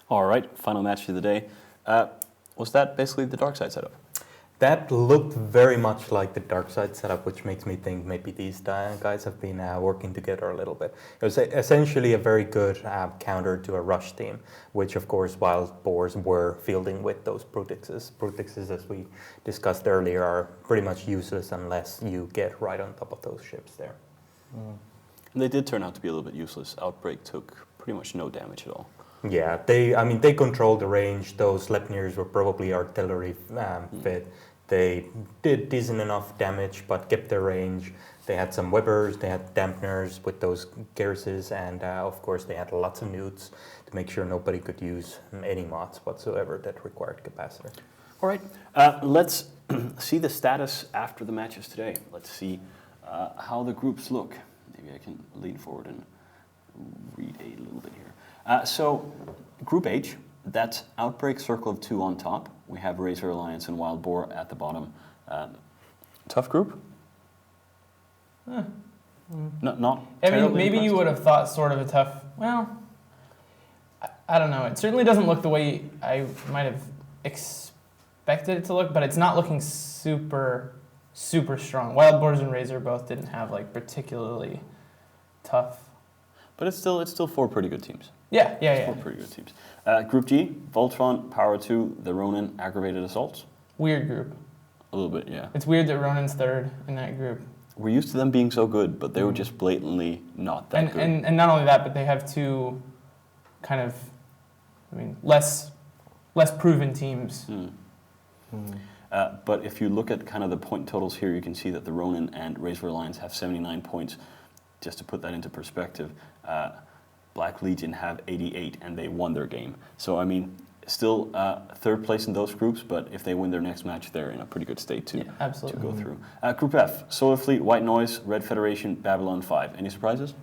All right, final match of the day. Was that basically the dark side setup? That looked very much like the dark side setup, which makes me think maybe these guys have been working together a little bit. It was essentially a very good counter to a rush team, which of course wild boars were fielding with those Brutixes. Brutixes, as we discussed earlier, are pretty much useless unless you get right on top of those ships there. And they did turn out to be a little bit useless. Outbreak took pretty much no damage at all. Yeah, they controlled the range. Those Lepnirs were probably artillery fit. They did decent enough damage, but kept their range. They had some whippers, they had dampeners with those Gerses, and of course they had lots of newts to make sure nobody could use any mods whatsoever that required capacitor. All right, let's see the status after the matches today. Let's see how the groups look. Maybe I can lean forward and read a little bit here. So, Group H, that's Outbreak, Circle of Two on top. We have Razor Alliance and Wild Boar at the bottom. Tough group? Not I mean, terribly maybe you impressed. would have thought sort of a tough, well, I don't know. It certainly doesn't look the way I might have expected it to look, but it's not looking super strong. Wild Boars and Razor both didn't have like particularly tough. But it's still four pretty good teams. Yeah. Four pretty good teams. Group G, Voltron, Power 2, the Ronin, Aggravated Assaults. Weird group. A little bit, yeah. It's weird that Ronin's third in that group. We're used to them being so good, but they were just blatantly not that good. And not only that, but they have two kind of, less proven teams. But if you look at kind of the point totals here, you can see that the Ronin and Razor Alliance have 79 points. Just to put that into perspective, Black Legion have 88, and they won their game. So, still third place in those groups, but if they win their next match, they're in a pretty good state to go through. Group F, Solar Fleet, White Noise, Red Federation, Babylon 5. Any surprises?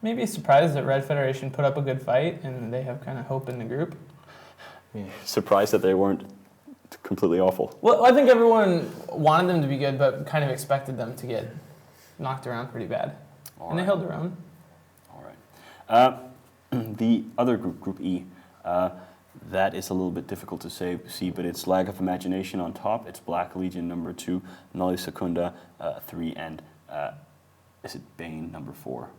Maybe surprised that Red Federation put up a good fight, and they have kind of hope in the group. Yeah. Surprised that they weren't completely awful. Well, I think everyone wanted them to be good, but kind of expected them to get knocked around pretty bad. They held their own. All right. The other group, Group E, that is a little bit difficult to see, but it's Lag of Imagination on top. It's Black Legion number 2, Nulli Secunda 3, and is it Bane number 4?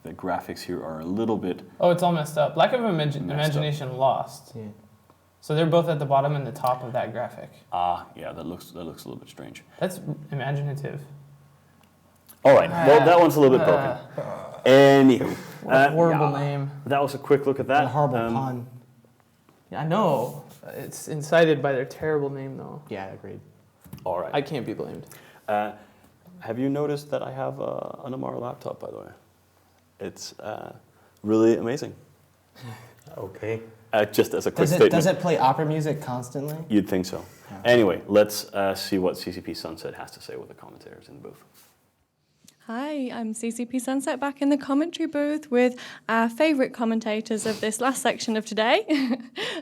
The graphics here are a little bit... Oh, it's all messed up. Lack of Imagination lost. Yeah. So they're both at the bottom and the top of that graphic. Yeah, that looks a little bit strange. That's imaginative. All right, well, that one's a little bit broken. Anywho. What a horrible name. That was a quick look at that. A horrible pun. Yeah, I know. It's incited by their terrible name, though. Yeah, agreed. All right. I can't be blamed. Have you noticed that I have an Amara laptop, by the way? It's really amazing. Okay. Just as a quick statement. Does it play opera music constantly? You'd think so. Yeah. Anyway, let's see what CCP Sunset has to say with the commentators in the booth. Hi, I'm CCP Sunset back in the commentary booth with our favourite commentators of this last section of today.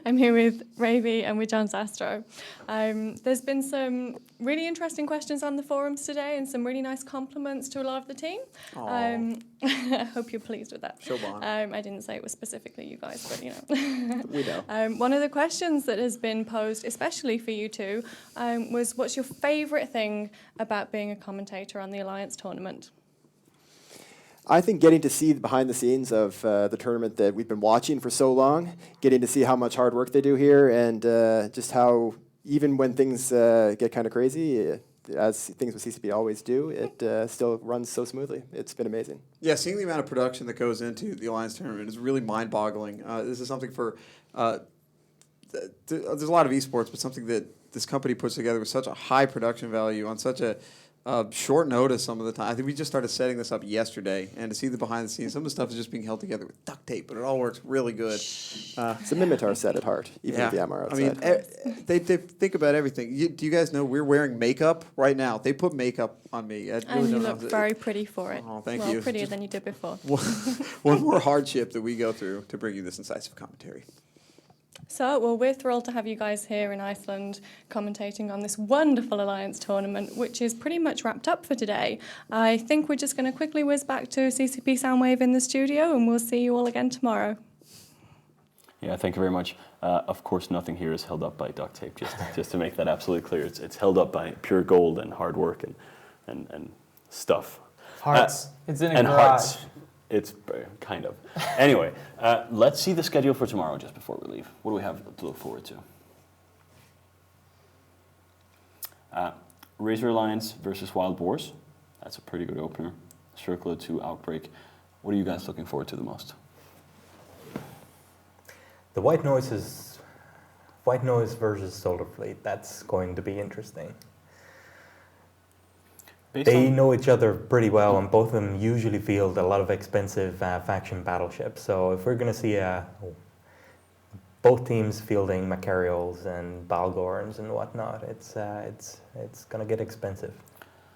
I'm here with Ravi and with John Sastro. There's been some really interesting questions on the forums today and some really nice compliments to a lot of the team. I hope you're pleased with that. Sure, Bon. I didn't say it was specifically you guys, but you know. We know. One of the questions that has been posed, especially for you two, was what's your favourite thing about being a commentator on the Alliance tournament? I think getting to see behind the scenes of the tournament that we've been watching for so long, getting to see how much hard work they do here, and just how even when things get kind of crazy, as things with CCP always do, it still runs so smoothly. It's been amazing. Yeah, seeing the amount of production that goes into the Alliance tournament is really mind-boggling. This is something for there's a lot of esports, but something that this company puts together with such a high production value on such a short notice some of the time. I think we just started setting this up yesterday, and to see the behind the scenes, some of the stuff is just being held together with duct tape, but it all works really good. It's a Mimitar set at heart, even with the MR outside. I mean, they think about everything. Do you guys know we're wearing makeup right now? They put makeup on me. And you look very pretty for it. Oh, thank you. Well, prettier than you did before. One more hardship that we go through to bring you this incisive commentary. So, well, we're thrilled to have you guys here in Iceland commentating on this wonderful Alliance tournament, which is pretty much wrapped up for today. I think we're just going to quickly whiz back to CCP Soundwave in the studio, and we'll see you all again tomorrow. Yeah, thank you very much. Of course, nothing here is held up by duct tape, just to make that absolutely clear. It's held up by pure gold and hard work and stuff. Hearts. It's in a And garage. hearts. It's kind of. Anyway, let's see the schedule for tomorrow just before we leave. What do we have to look forward to? Razor Lions versus Wild Boars. That's a pretty good opener. Circle 2 Outbreak. What are you guys looking forward to the most? The White Noise versus Solar Fleet. That's going to be interesting. They know each other pretty well, and both of them usually field a lot of expensive faction battleships. So if we're going to see both teams fielding Macarials and Balgorns and whatnot, it's going to get expensive.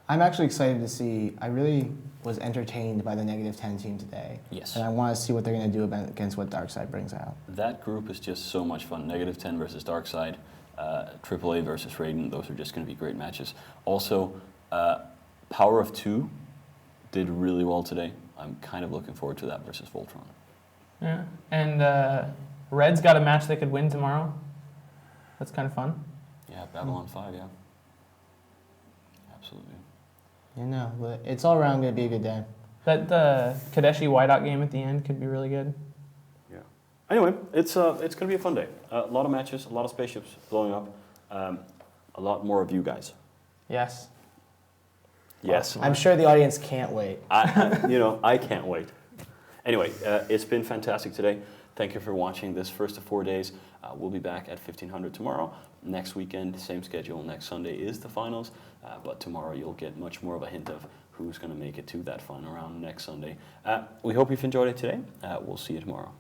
I'm actually excited to see. I really was entertained by the -10 team today. Yes. And I want to see what they're going to do against what Darkside brings out. That group is just so much fun. -10 versus Darkside, AAA versus Raiden. Those are just going to be great matches. Also, Power of 2 did really well today. I'm kind of looking forward to that versus Voltron. Yeah. And Red's got a match they could win tomorrow. That's kind of fun. Yeah, Babylon 5, yeah. Absolutely. You know, but it's all around going to be a good day. That Kadeshi Whiteout game at the end could be really good. Yeah. Anyway, it's going to be a fun day. A lot of matches, a lot of spaceships blowing up, a lot more of you guys. Yes. Yes. I'm sure the audience can't wait. I can't wait. Anyway, it's been fantastic today. Thank you for watching this first of 4 days. We'll be back at 1500 tomorrow. Next weekend, same schedule. Next Sunday is the finals, but tomorrow you'll get much more of a hint of who's going to make it to that final round next Sunday. We hope you've enjoyed it today. We'll see you tomorrow.